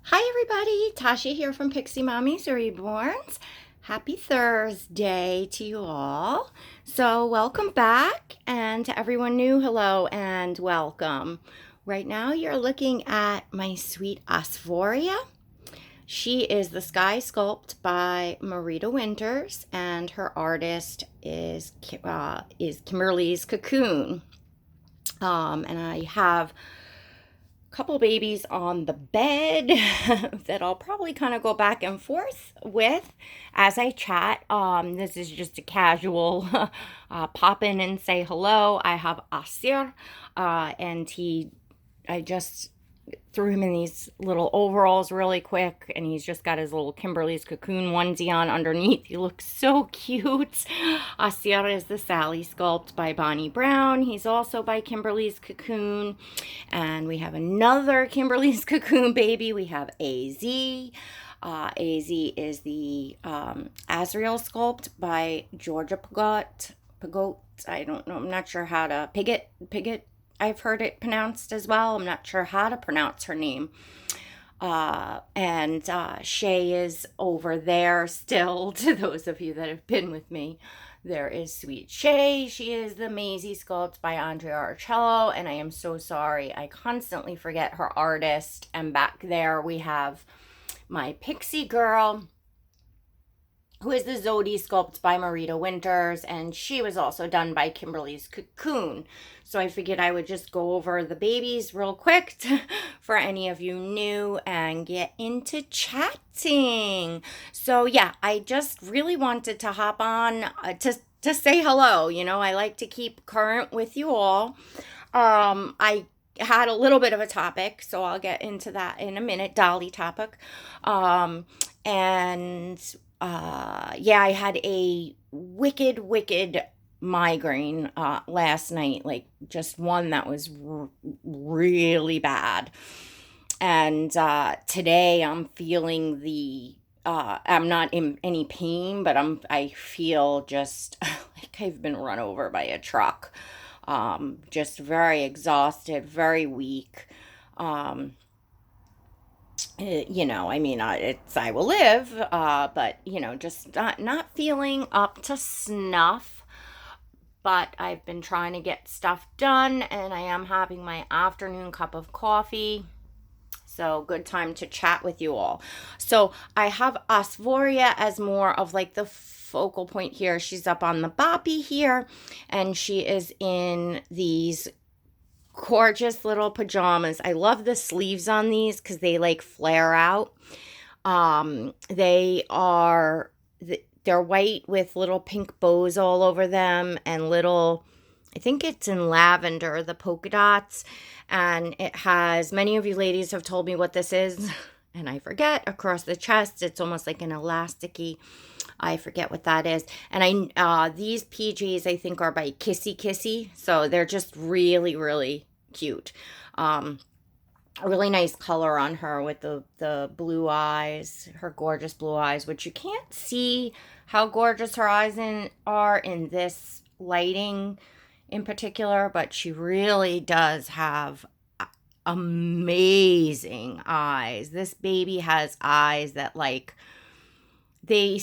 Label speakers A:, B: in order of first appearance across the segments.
A: Hi everybody, Tasha here from Pixie Mommy's Reborns. Happy Thursday to you all. So welcome back, and to everyone new, hello and welcome. Right now you're looking at my sweet Asphoria. She is the Sky Sculpt by Marita Winters, and her artist is Kimberly's Cocoon. And I have couple babies on the bed that I'll probably kind of go back and forth with as I chat. This is just a casual pop in and say hello. I have Asir, and I just threw him in these little overalls really quick, and he's just got his little Kimberly's Cocoon onesie on underneath. He looks so cute. Asir is the Sally Sculpt by Bonnie Brown. He's also by Kimberly's Cocoon. And we have another Kimberly's Cocoon baby. We have AZ. AZ is the Azrael Sculpt by Georgia Pagot. I don't know. I'm not sure how to Piggott. I've heard it pronounced as well. I'm not sure how to pronounce her name. And Shay is over there still, to those of you that have been with me. There is Sweet Shay. She is the Maisie Sculpt by Andrea Arcello, and I am so sorry. I constantly forget her artist. And back there we have my Pixie Girl, who is the Zodi Sculpt by Marita Winters, and she was also done by Kimberly's Cocoon. So I figured I would just go over the babies real quick for any of you new and get into chatting. So yeah, I just really wanted to hop on to say hello. You know, I like to keep current with you all. I had a little bit of a topic, so I'll get into that in a minute, Dolly topic. And yeah, I had a wicked migraine last night, like just one that was really bad. And today I'm feeling I'm not in any pain, but I feel just like I've been run over by a truck. Just very exhausted, very weak. I mean, I will live, but just not feeling up to snuff. But I've been trying to get stuff done, and I am having my afternoon cup of coffee. So good time to chat with you all. So I have Asphoria as more of like the focal point here. She's up on the boppy here, and she is in these gorgeous little pajamas. I love the sleeves on these because they like flare out. They're white with little pink bows all over them and little, I think it's in lavender, the polka dots. And it has, many of you ladies have told me what this is, and I forget, across the chest. It's almost like an elasticy. I forget what that is. And these PJs I think are by Kissy Kissy. So they're just really cute. A really nice color on her with the blue eyes, her gorgeous blue eyes, which you can't see how gorgeous her eyes are in this lighting in particular, but she really does have amazing eyes. This baby has eyes that like they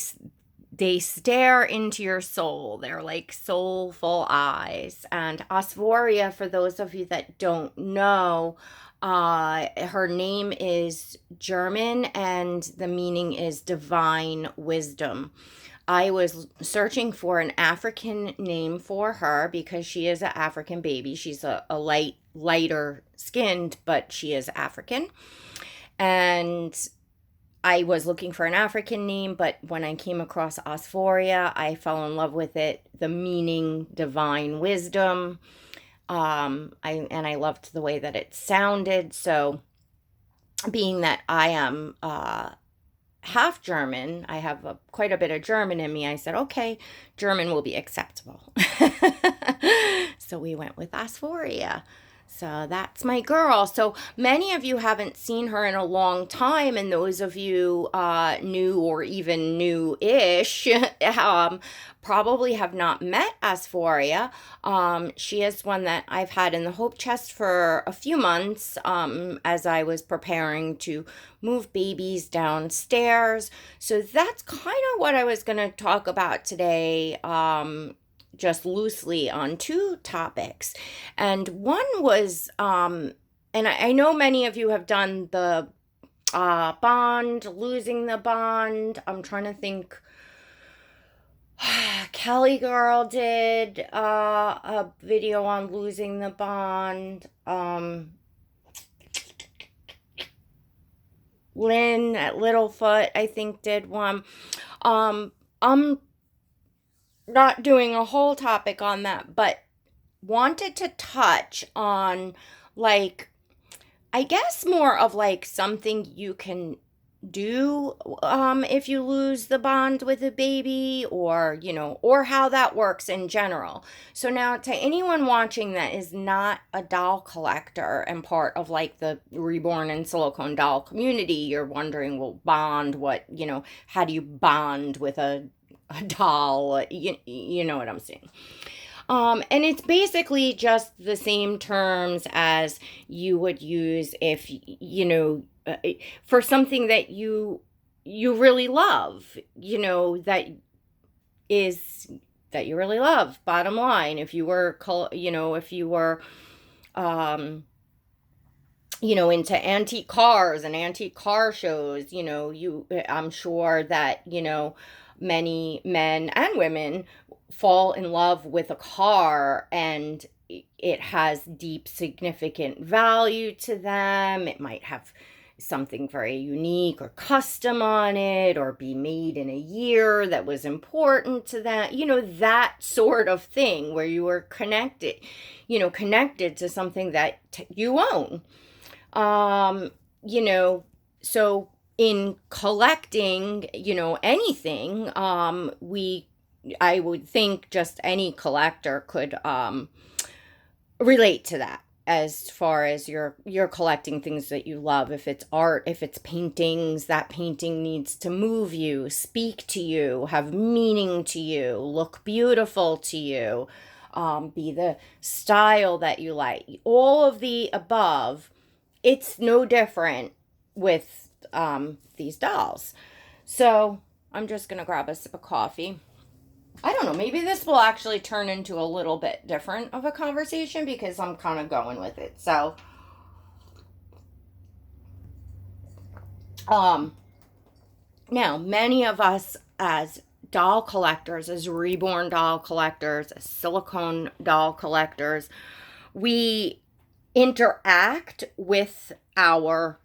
A: stare into your soul. They're like soulful eyes. And Asphoria, for those of you that don't know, her name is German and the meaning is divine wisdom. I was searching for an African name for her because she is an African baby. She's a lighter skinned, but she is African. And I was looking for an African name, but when I came across Asphoria, I fell in love with it. The meaning, divine wisdom. I loved the way that it sounded. So, being that I am half German, I have quite a bit of German in me. I said, okay, German will be acceptable. So we went with Asphoria. So that's my girl. So many of you haven't seen her in a long time, and those of you new or even new-ish probably have not met Asphoria. She is one that I've had in the hope chest for a few months as I was preparing to move babies downstairs. So that's kind of what I was going to talk about today. Just loosely on two topics. And one was, and I know many of you have done the bond, losing the bond. I'm trying to think. Kelly Girl did a video on losing the bond. Lynn at Littlefoot, I think, did one. I'm not doing a whole topic on that, but wanted to touch on, like, I guess more of like something you can do if you lose the bond with a baby, or or how that works in general. So now, to anyone watching that is not a doll collector and part of like the Reborn and silicone doll community, you're wondering, well, bond, what, how do you bond with a doll? You know what I'm saying. And it's basically just the same terms as you would use if, for something that you really love, that you really love, bottom line. If you were, into antique cars and antique car shows, I'm sure that, many men and women fall in love with a car, and it has deep, significant value to them. It might have something very unique or custom on it, or be made in a year that was important to them. That sort of thing, where you are connected to something that you own. So in collecting, anything, I would think just any collector could relate to that, as far as you're collecting things that you love. If it's art, if it's paintings, that painting needs to move you, speak to you, have meaning to you, look beautiful to you, be the style that you like. All of the above. It's no different with these dolls. So I'm just going to grab a sip of coffee. I don't know, maybe this will actually turn into a little bit different of a conversation, because I'm kind of going with it. So, now, many of us as doll collectors, as Reborn doll collectors, as silicone doll collectors, we interact with our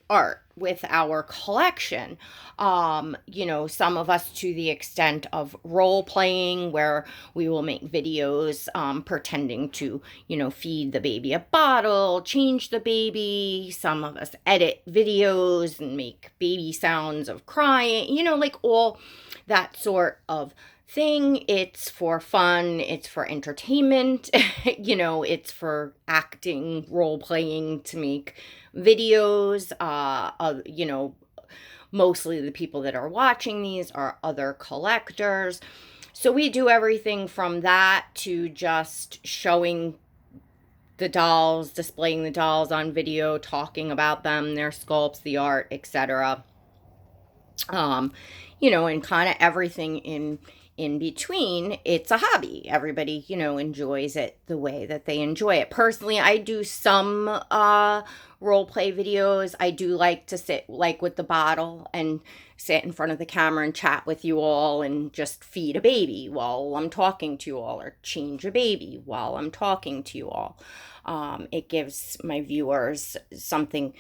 A: art, with our collection. Some of us to the extent of role playing, where we will make videos pretending to, feed the baby a bottle, change the baby. Some of us edit videos and make baby sounds of crying, like all that sort of thing. It's for fun, it's for entertainment, it's for acting, role playing, to make videos. Mostly the people that are watching these are other collectors. So we do everything from that to just showing the dolls, displaying the dolls on video, talking about them, their sculpts, the art, etc. And kind of everything in between. It's a hobby. Everybody, enjoys it the way that they enjoy it. Personally, I do some role play videos. I do like to sit like with the bottle and sit in front of the camera and chat with you all, and just feed a baby while I'm talking to you all, or change a baby while I'm talking to you all. It gives my viewers something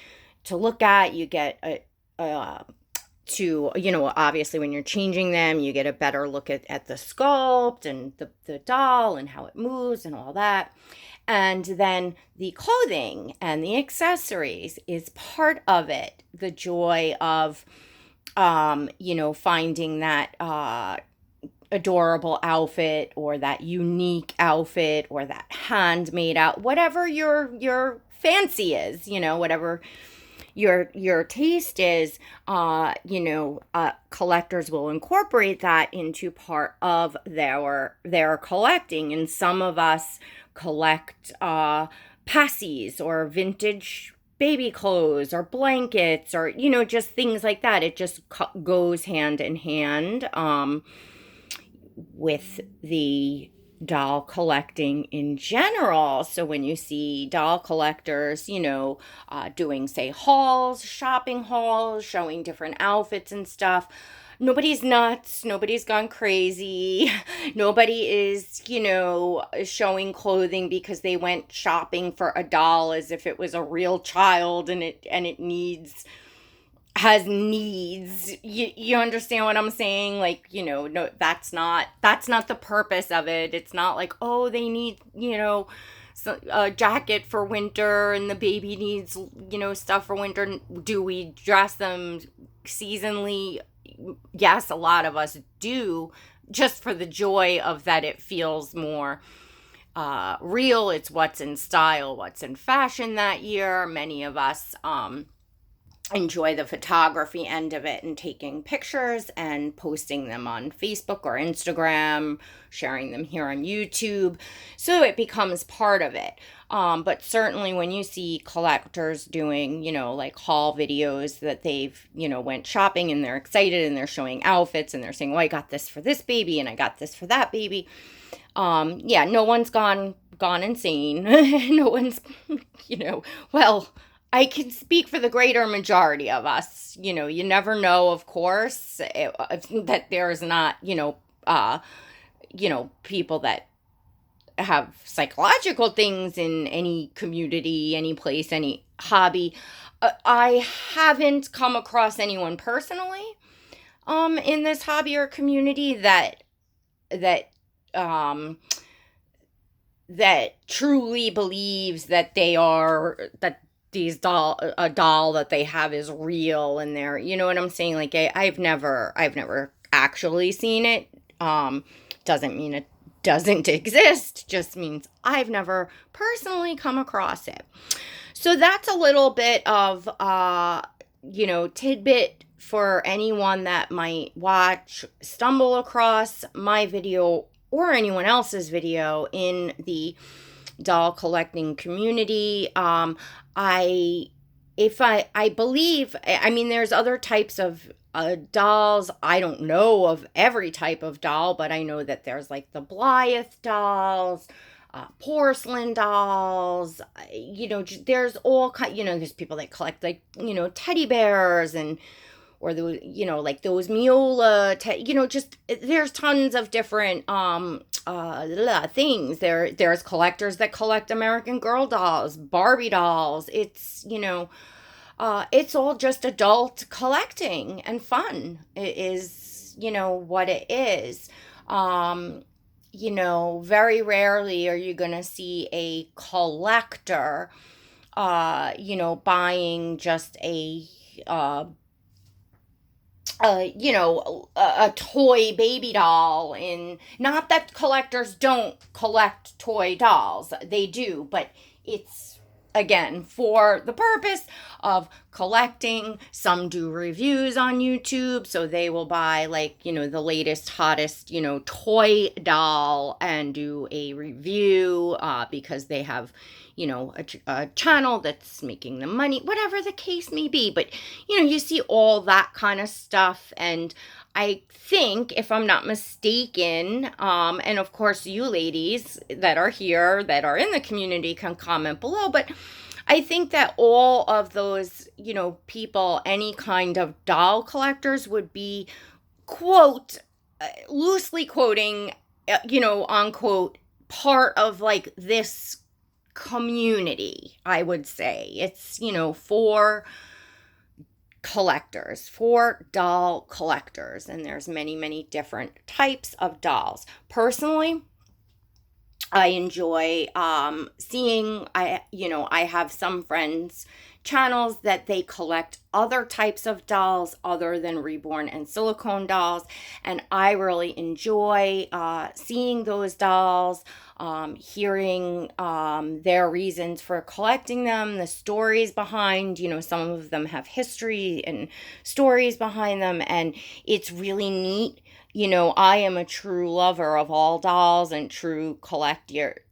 A: to look at. You get obviously when you're changing them, you get a better look at the sculpt and the doll and how it moves and all that. And then the clothing and the accessories is part of it. The joy of, finding that adorable outfit or that unique outfit or that handmade out, whatever your fancy is, whatever your taste is, collectors will incorporate that into part of their collecting. And some of us collect passies or vintage baby clothes or blankets or just things like that. It just goes hand in hand with the doll collecting in general. So when you see doll collectors, doing, say, hauls, shopping hauls, showing different outfits and stuff, nobody's nuts. Nobody's gone crazy. Nobody is, showing clothing because they went shopping for a doll as if it was a real child and it has needs. You understand what I'm saying? Like, no, that's not the purpose of it. It's not like, oh, they need, a jacket for winter and the baby needs, stuff for winter. Do we dress them seasonally? Yes, a lot of us do, just for the joy of that it feels more real. It's what's in style, what's in fashion that year. Many of us enjoy the photography end of it and taking pictures and posting them on Facebook or Instagram, sharing them here on YouTube. So it becomes part of it. But certainly when you see collectors doing, like haul videos that they've, went shopping and they're excited and they're showing outfits and they're saying, oh, I got this for this baby and I got this for that baby. No one's gone insane. No one's, well, I can speak for the greater majority of us. You never know, of course, that there's not, people that have psychological things in any community, any place, any hobby. I haven't come across anyone personally in this hobby or community that truly believes that that a doll that they have is real and they're, what I'm saying? Like, I've never actually seen it. Doesn't mean it doesn't exist, just means I've never personally come across it. So that's a little bit of, tidbit for anyone that might stumble across my video or anyone else's video in the doll collecting community. I believe, there's other types of dolls. I don't know of every type of doll, but I know that there's like the Blythe dolls, porcelain dolls, there's all kind, there's people that collect like, teddy bears or the, like those Miola, just there's tons of different things. There's collectors that collect American Girl dolls, Barbie dolls. It's it's all just adult collecting and fun. It is, what it is. Very rarely are you gonna see a collector, buying just a toy baby doll. And not that collectors don't collect toy dolls, they do, but it's, again, for the purpose of collecting. Some do reviews on YouTube, so they will buy like, the latest, hottest, toy doll and do a review because they have, a channel that's making them money, whatever the case may be. But, you see all that kind of stuff. And I think, if I'm not mistaken, and of course you ladies that are here, that are in the community, can comment below, but I think that all of those, people, any kind of doll collectors, would be, quote, loosely quoting, unquote, part of like this community, I would say. It's, for collectors, for doll collectors, and there's many, many different types of dolls. Personally, I enjoy seeing, I have some friends channels that they collect other types of dolls other than Reborn and silicone dolls, and I really enjoy seeing those dolls, hearing their reasons for collecting them, the stories behind, some of them have history and stories behind them, and it's really neat. I am a true lover of all dolls and true collector.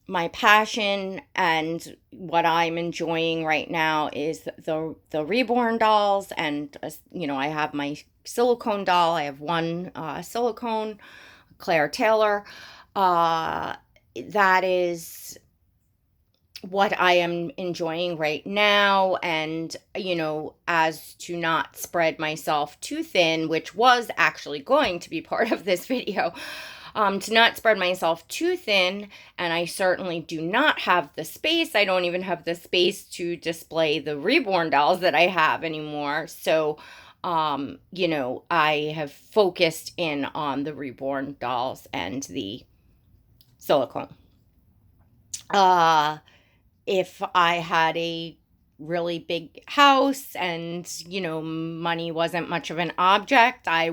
A: My passion and what I'm enjoying right now is the Reborn dolls, and I have my silicone doll. I have one silicone, Claire Taylor. That is what I am enjoying right now. And, as to not spread myself too thin, which was actually going to be part of this video, to not spread myself too thin, and I certainly do not have the space. I don't even have the space to display the Reborn dolls that I have anymore. So, I have focused in on the Reborn dolls and the silicone. If I had a really big house and, money wasn't much of an object, I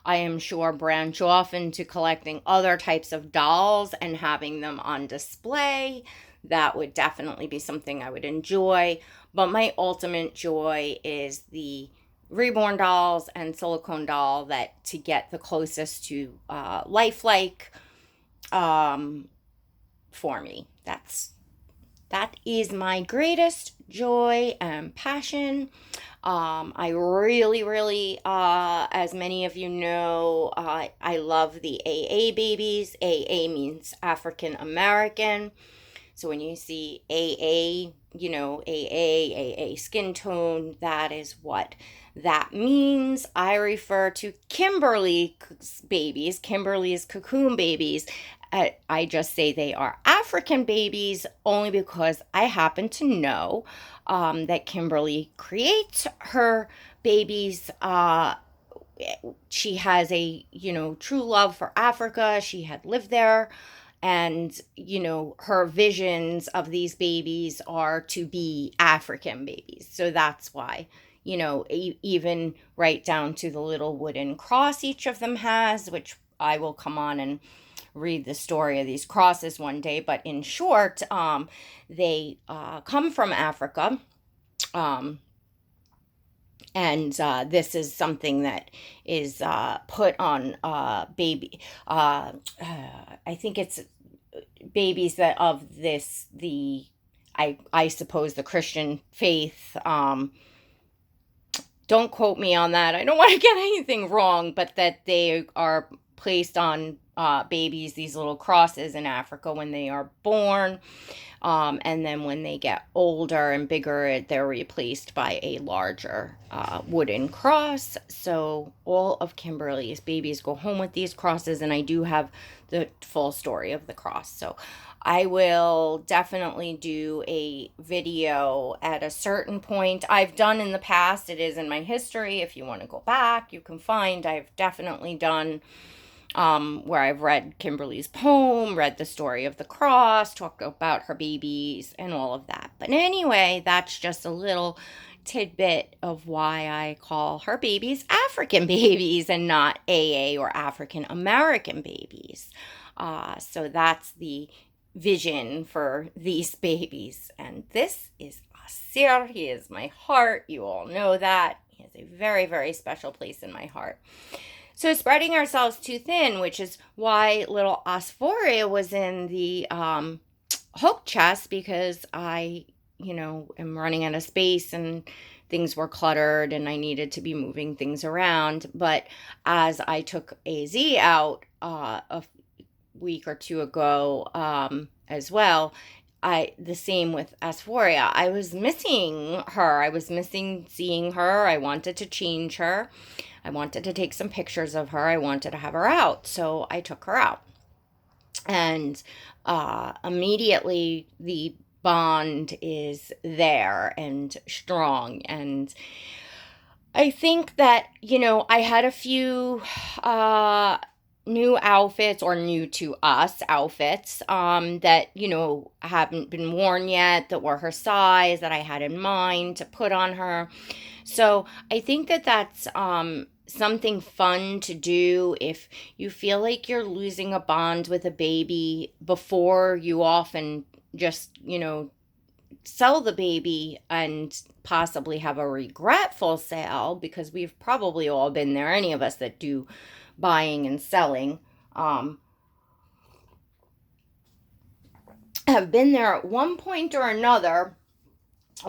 A: am sure, branch off into collecting other types of dolls and having them on display. That would definitely be something I would enjoy. But my ultimate joy is the Reborn dolls and silicone doll, that to get the closest to lifelike for me. That is my greatest joy and passion. I really, really, as many of you know, I love the AA babies. AA means African American. So when you see AA, AA skin tone, that is what that means. I refer to Kimberly's babies, Kimberly's cocoon babies. I just say they are African babies only because I happen to know that Kimberly creates her babies. She has a, true love for Africa. She had lived there. And, her visions of these babies are to be African babies. So that's why, even right down to the little wooden cross each of them has, which I will come on and read the story of these crosses one day. But in short, they come from Africa. And this is something that is put on baby. I think it's babies that of I suppose the Christian faith. Don't quote me on that. I don't want to get anything wrong, but that they are placed on babies, these little crosses in Africa when they are born. And then when they get older and bigger, they're replaced by a larger wooden cross. So all of Kimberly's babies go home with these crosses, and I do have the full story of the cross. So I will definitely do a video at a certain point. I've done in the past. It is in my history. If you want to go back, you can find. I've definitely done where I've read Kimberly's poem, read the story of the cross, talked about her babies and all of that. But anyway, that's just a little tidbit of why I call her babies African babies and not AA or African American babies. So that's the vision for these babies. And this is Asir. He is my heart. You all know that. He has a very, very special place in my heart. So spreading ourselves too thin, which is why little Asphoria was in the hook chest, because I, am running out of space and things were cluttered and I needed to be moving things around. But as I took AZ out a week or two ago as well, the same with Asphoria. I was missing her. I was missing seeing her. I wanted to change her. I wanted to take some pictures of her. I wanted to have her out. So I took her out. And immediately the bond is there and strong. And I think that, I had a few new outfits, or new to us outfits, that, haven't been worn yet, that were her size, that I had in mind to put on her. So I think that that's something fun to do if you feel like you're losing a bond with a baby before you often just, sell the baby and possibly have a regretful sale, because we've probably all been there, any of us that do buying and selling, have been there at one point or another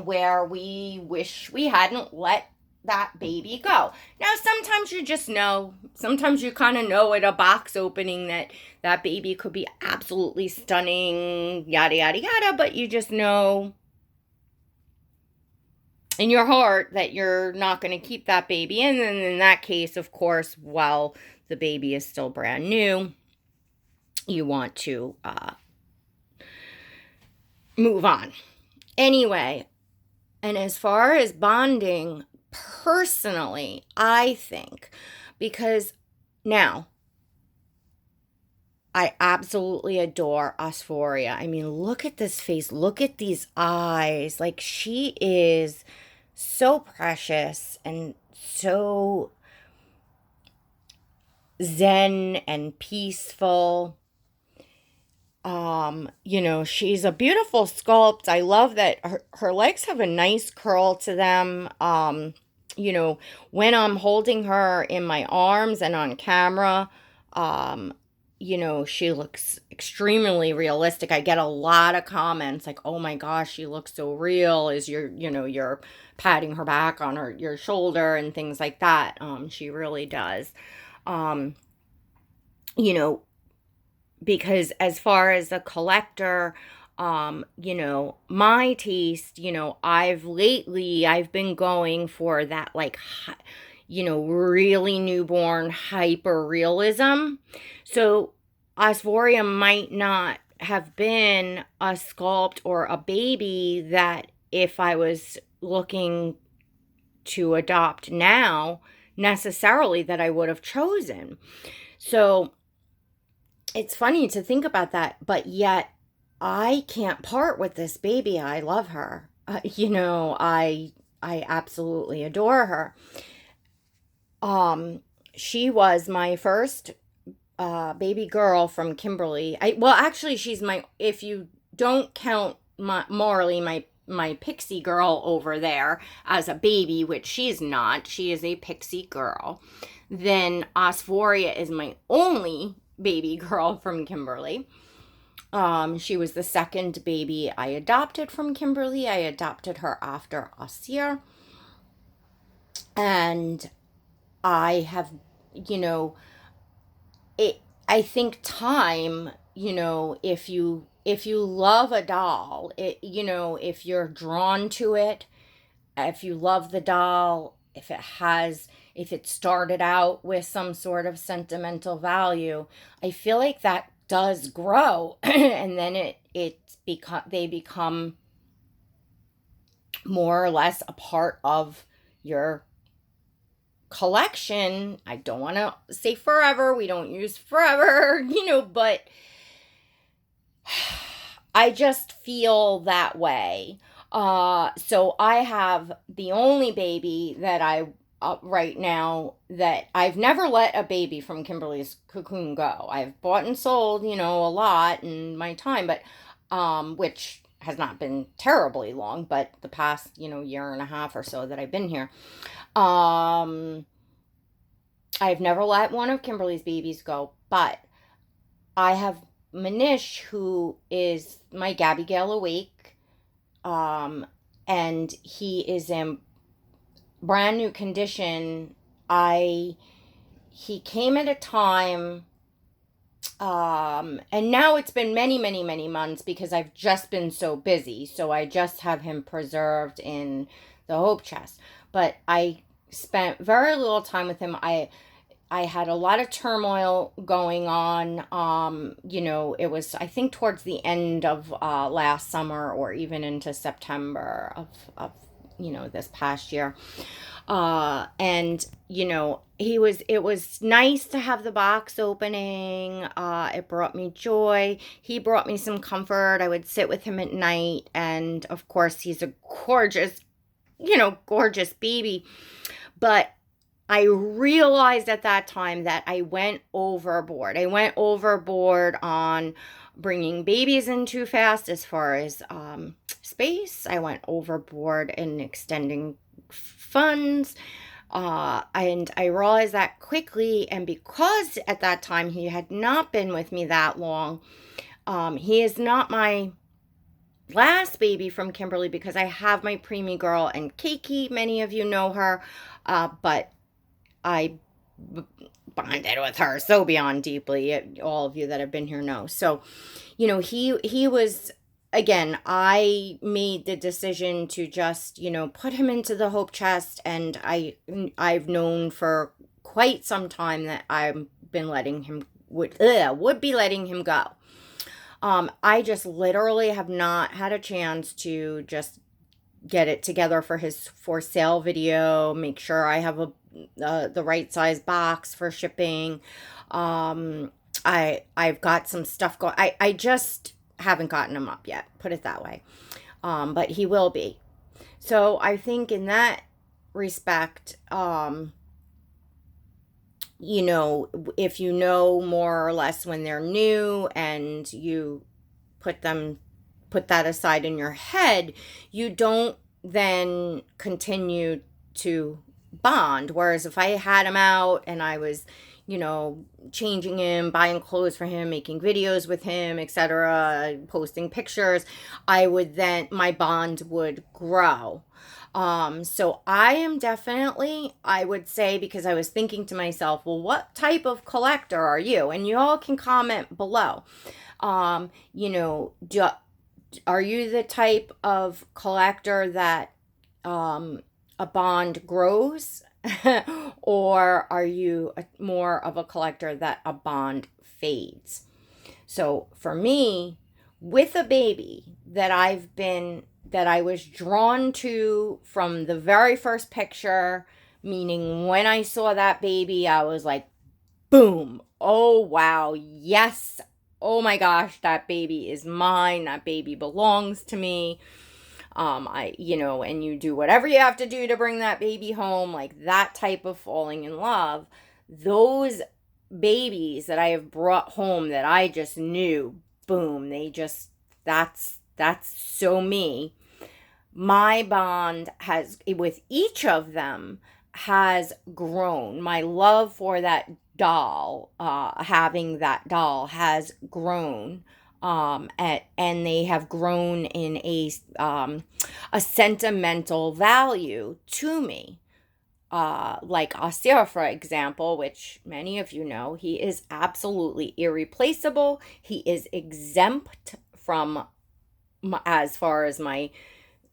A: where we wish we hadn't let that baby go. Now, sometimes you just know, sometimes you kind of know at a box opening that that baby could be absolutely stunning, yada, yada, yada, but you just know in your heart that you're not going to keep that baby. And then in that case, of course, while the baby is still brand new, you want to move on. Anyway, and as far as bonding, personally, I think, because now, I absolutely adore Asphoria. I mean, look at this face. Look at these eyes. Like, she is so precious and so zen and peaceful. She's a beautiful sculpt. I love that her legs have a nice curl to them. When I'm holding her in my arms and on camera, um, she looks extremely realistic. I get a lot of comments like, "Oh my gosh, she looks so real." As you're patting her back on your shoulder and things like that. She really does. Um, you know, because as far as a collector, my taste, I've been going for that, like, really newborn hyper realism. So Osvoria might not have been a sculpt or a baby that, if I was looking to adopt now, necessarily that I would have chosen. So it's funny to think about that, but yet I can't part with this baby. I love her. I absolutely adore her. She was my first baby girl from Kimberly. Actually, she's my, if you don't count Marley, my pixie girl over there, as a baby, which she's not. She is a pixie girl. Then Asphoria is my only baby girl from Kimberly. She was the second baby I adopted from Kimberly. I adopted her after Asir. And I have, you know, I think time, if you love a doll, if you're drawn to it, if you love the doll, if it started out with some sort of sentimental value, I feel like that does grow, and then they become more or less a part of your collection. I don't want to say forever. We don't use forever, but I just feel that way. So I have the only baby that I right now, that I've never let a baby from Kimberly's cocoon go. I've bought and sold, a lot in my time, but which has not been terribly long, but the past, year and a half or so that I've been here. I've never let one of Kimberly's babies go, but I have Manish, who is my Gabby Gale Awake, and he is in brand new condition. He came at a time, and now it's been many, many, many months because I've just been so busy. So I just have him preserved in the Hope Chest. But I spent very little time with him. I had a lot of turmoil going on. It was, I think, towards the end of last summer, or even into September of this past year. And it was nice to have the box opening. It brought me joy. He brought me some comfort. I would sit with him at night, and of course he's a gorgeous baby. But I realized at that time that I went overboard. I went overboard on bringing babies in too fast as far as space. I went overboard in extending funds. And I realized that quickly. And because at that time he had not been with me that long, he is not my last baby from Kimberly, because I have my preemie girl and Keiki. Many of you know her, but I bonded with her so beyond deeply. All of you that have been here know. So, he was, again, I made the decision to just, put him into the hope chest, and I've known for quite some time that I've been would be letting him go. I just literally have not had a chance to just get it together for his for sale video, make sure I have the right size box for shipping. I've got some stuff going. I just haven't gotten him up yet, put it that way. But he will be. So I think in that respect, if you know more or less when they're new and you put that aside in your head, you don't then continue to bond. Whereas if I had him out and I was, changing him, buying clothes for him, making videos with him, etc., posting pictures, my bond would grow. So I am definitely, I would say, because I was thinking to myself, well, what type of collector are you? And you all can comment below. Are you the type of collector that a bond grows? Or are you more of a collector that a bond fades? So for me, with a baby that I was drawn to from the very first picture, meaning when I saw that baby, I was like, boom, oh wow, yes, oh my gosh, that baby is mine, that baby belongs to me. And you do whatever you have to do to bring that baby home, like that type of falling in love. Those babies that I have brought home that I just knew, boom, that's so me. My bond with each of them has grown. My love for that doll, having that doll, has grown. And they have grown in a sentimental value to me. Like Asir, for example, which many of you know, he is absolutely irreplaceable. He is exempt from, as far as my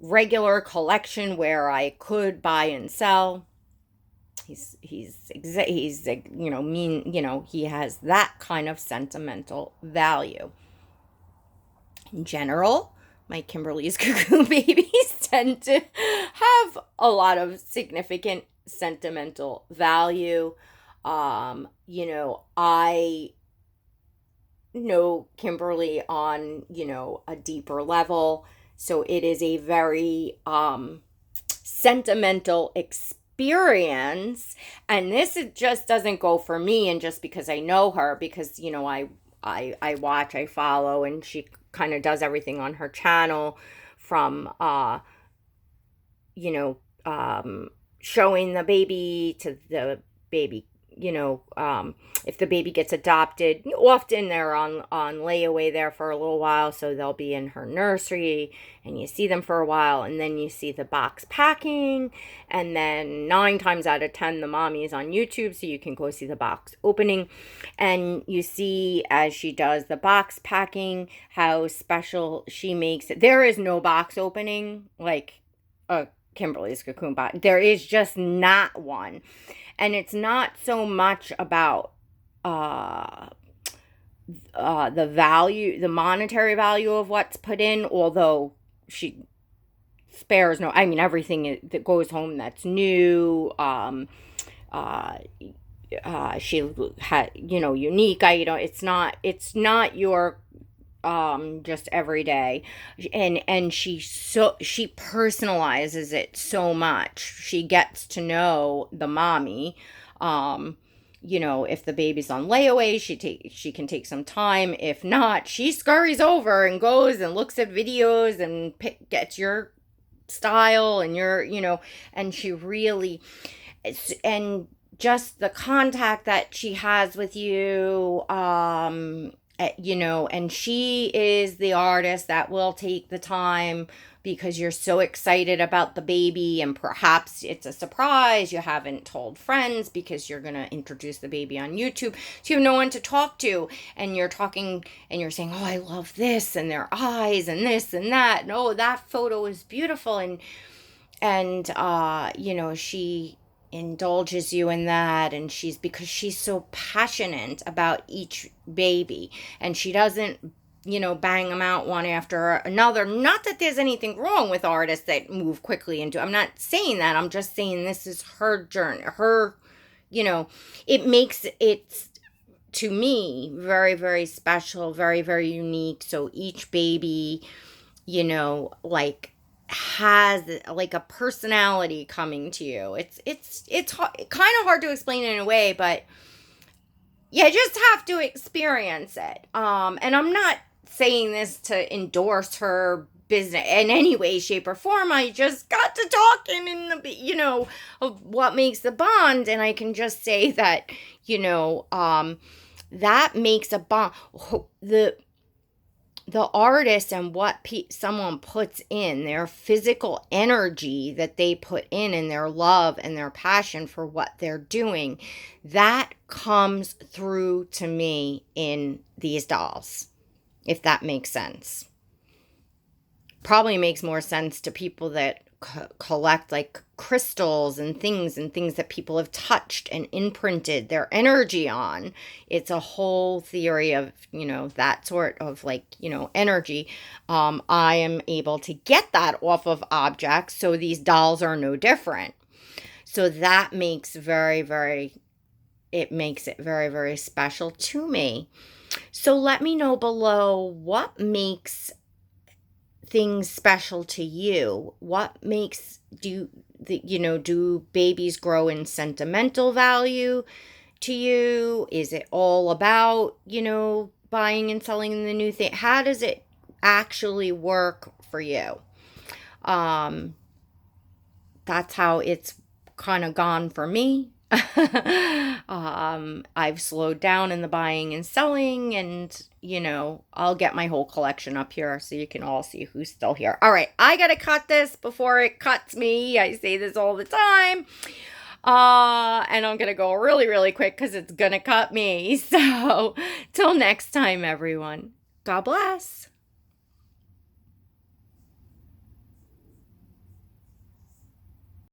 A: regular collection where I could buy and sell. He has that kind of sentimental value. In general, my Kimberly's Cuckoo babies tend to have a lot of significant sentimental value. I know Kimberly on, a deeper level. So it is a very sentimental experience. And this just doesn't go for me, and just because I know her, because, I watch, I follow, and she kind of does everything on her channel from, showing the baby to the baby, if the baby gets adopted, often they're on layaway there for a little while, so they'll be in her nursery, and you see them for a while, and then you see the box packing, and then 9 times out of 10, the mommy is on YouTube, so you can go see the box opening, and you see, as she does the box packing, how special she makes it. There is no box opening like a Kimberly's Cocoon box. There is just not one. And it's not so much about the value, the monetary value of what's put in, although she spares no, I mean, everything that goes home that's new. Uh, she had, unique item. It's not your just every day. And she personalizes it so much. She gets to know the mommy. um if the baby's on layaway, she can take some time. If not, she scurries over and goes and looks at videos and gets your style and and she really, and just the contact that she has with you. And she is the artist that will take the time because you're so excited about the baby, and perhaps it's a surprise. You haven't told friends because you're going to introduce the baby on YouTube. So you have no one to talk to, and you're talking and you're saying, oh, I love this, and their eyes, and this and that. And oh, that photo is beautiful. And she indulges you in that, and because she's so passionate about each baby, and she doesn't bang them out one after another. Not that there's anything wrong with artists that move quickly into, I'm not saying that. I'm just saying this is her journey. It makes it, to me, very, very special, very, very unique. So each baby, like, has like a personality coming to you. It's kind of hard to explain in a way, but you just have to experience it. And I'm not saying this to endorse her business in any way, shape, or form. I just got to talking of what makes the bond, and I can just say that that makes a bond. The artist and what someone puts in, their physical energy that they put in, and their love and their passion for what they're doing, that comes through to me in these dolls, if that makes sense. Probably makes more sense to people that collect like crystals and things that people have touched and imprinted their energy on. It's a whole theory of that sort of energy. I am able to get that off of objects, so these dolls are no different. So that makes it very, very special to me. So let me know below, what makes things special to you? What makes do babies grow in sentimental value to you? Is it all about buying and selling the new thing? How does it actually work for you? That's how it's kind of gone for me. I've slowed down in the buying and selling, and I'll get my whole collection up here so you can all see who's still here. All right, I gotta cut this before it cuts me. I say this all the time. And I'm gonna go really, really quick because it's gonna cut me. So till next time, everyone, God bless.